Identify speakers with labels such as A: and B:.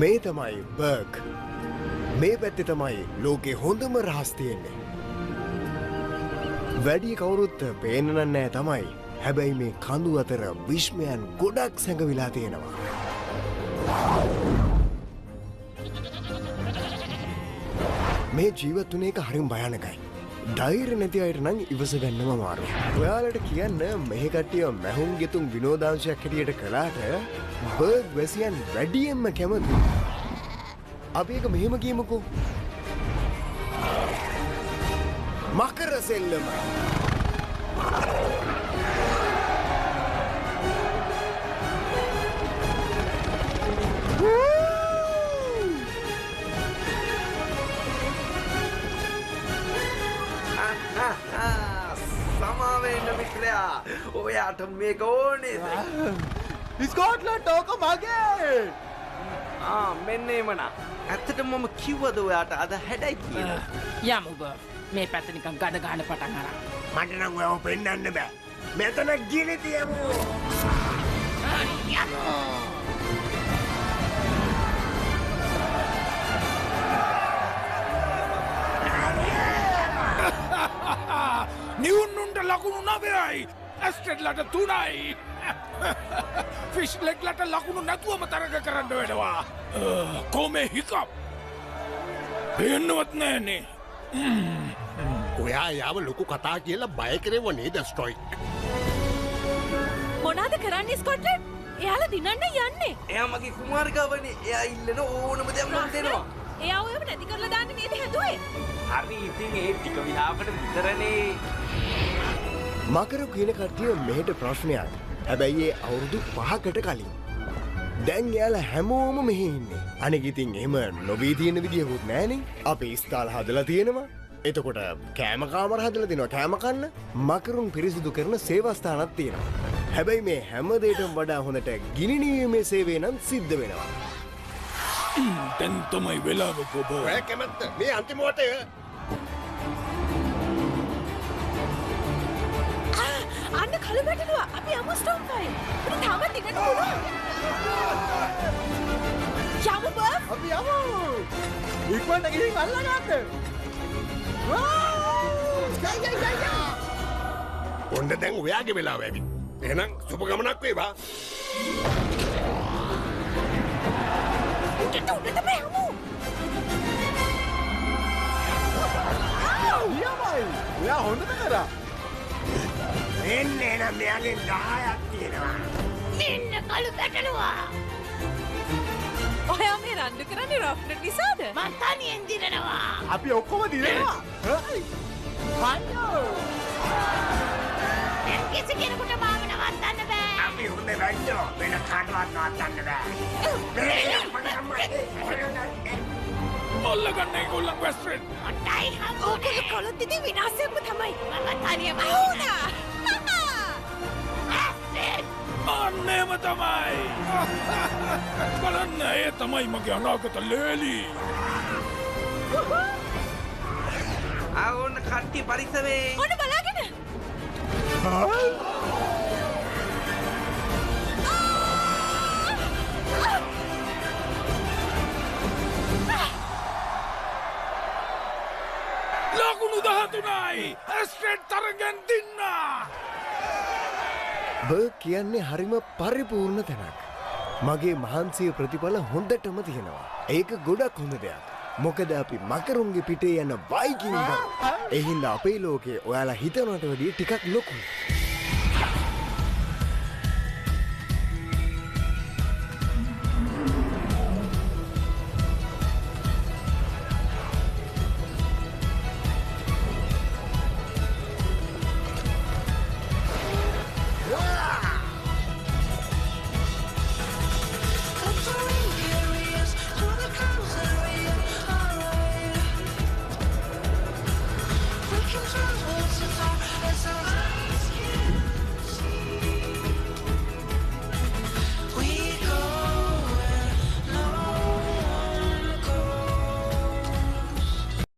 A: මේ තමයි බර්ග්. මේ පැත්තේ තමයි ලෝකේ හොඳම රහස් තියෙන්නේ. වැඩි කවුරුත් පේන්නන් නෑ තමයි. හැබැයි මේ කඳු අතර විශ්මයන් ගොඩක් සැඟවිලා තියෙනවා. මේ ජීවත් වුණ එක හරිම භයානකයි. ධෛර්ය නැති අයට නම් ඉවස ගන්නම අමාරුයි. ඔයාලට කියන්න මෙහි කට්ටිය මැහුම් ගෙතුම් විනෝදාංශයක් හැටියට කළාට බර්ග් වැසියන් වැඩියෙන්ම කැමති. අපි එක මෙහෙම කියමුකෝ. මකර සෙල්ලම.
B: සමාවෙන්න මිත්‍රයා. ඔයාට මේක ඕනේද?
C: ස්කොට්ලන්ඩ් ඕක මගේ.
B: මෙන්න එමන. ඇත්තටම මම කිව්වද ඔයාට අද හැඩයි කියලා?
D: යමු බර්. මේ පැත්ත නිකන් ගඩ ගන්න පටන් අරන්.
A: මට නම් ඔයව පෙන්වන්න බෑ. මෙතන ගිනි තියමු.
E: නිවුන්නුන්ට ලකුණු 9යි. ඇස්ට්‍රෙඩ්ලට 3යි. ෆිෂ්ලෙක්ලට ලකුණු නැතුවම තරග කරන්න වෙනවා. කොමේ හිකප්. පේන්නවත් නෑනේ.
C: ඔයා යාව ලොකු කතා කියලා බය කරෙව නේද ස්ට්‍රොයික්?
F: මොනාද කරන්නේ ස්කොට්ලන්ඩ්? එයාලා දිනන්න යන්නේ.
B: එයා මගේ කුමාරිකාවනේ. එයා ඉල්ලන ඕනම දෙයක් මම දෙනවා.
F: එයා ඔයව නැති කරලා දාන්න නේද හැදුවේ?
B: හරි ඉතින් ඒ ටික විලාපට විතරනේ.
A: මකර කියන කට්ටිය මෙහෙට ප්‍රශ්නයක්. හැබැයි ඒ අවුරුදු 5කට කලින්. දැන් එයාලා හැමෝම මෙහෙ ඉන්නේ. අනෙක ඉතින් එහෙම නොවී තියෙන විදියකුත් නෑනේ. අපි ස්ථාල හදලා තියෙනවා. එතකොට කෑම කාමර හදලා දෙනවා කෑම කන්න. මකරුන් පිරිසිදු කරන සේවාස්ථානක් තියෙනවා. හැබැයි මේ හැම දෙයකටම වඩා හොඳට ගිනි නිවීමේ සේවය නම් සිද්ධ වෙනවා.
E: දැන් තමයි වෙලාව ගොබෝ.
C: ඔය කැමැත්ත මේ අන්තිම වටය.
F: අන්න කළු බැටළුවා. අපි යමු ස්ටෝම් ෆයිල්. උඩ තාමත් දිගට පුළුවන්. යමු බර්.
C: අපි යමු. ඉක්මනට ගිහින් අල්ලගන්න. ඔන්න දැන් ඔයාගේ වෙලාව ඇවි. එහෙනම් සුබ ගමනක් වේවා.
F: උඩට බෑමු.
C: යමයි. ඔයා හොඳට කරා.
A: එන්නේ නම් මෙයාගේ 10ක් තියෙනවා.
F: මෙන්න කළු බැටළුවා. ඔයා මේ රණ්ඩු කරන්නේ රොෆ්ට් නිසාද? මං තනියෙන් දිනනවා.
C: අපි ඔක්කොම දිනනවා. හරි. අයියෝ.
F: කිසි කෙනෙකුට මාව නවත්තන්න බෑ.
A: අපි හොඳ වැඩෝ වෙන කාටවත් නවත්තන්න බෑ.
E: අල්ලගන්න ඒගොල්ලන් වෙස්ට්‍රෙඩ්.
F: ඔට්ටයි හම්බුනේ. ඔක කොළොත් ඉතින් විනාශයක්ම තමයි. මම තනියම වුණා.
E: අන්නේම තමයි. බලන්න ඒ තමයි මගේ අනාගත ලේලි.
B: ඕන කට්ටිය පරිස්සමේ.
F: ඔන්න බලාගෙන.
E: ලකුණු 13යි. ඇස්ට්‍රෙඩ් තරගෙන් දින්නා.
A: බර්ග් කියන්නේ හරිම පරිපූර්ණ තැනක්. මගේ මහන්සිය ප්‍රතිඵල හොඳටම තියෙනවා. ඒක ගොඩක් හොඳ දෙයක්. මොකද අපි මකරුන්ගේ පිටේ යන වයිකින් බව. ඒ හින්දා අපේ ලෝකේ ඔයාලා හිතනවට වැඩිය ටිකක් ලොකුයි.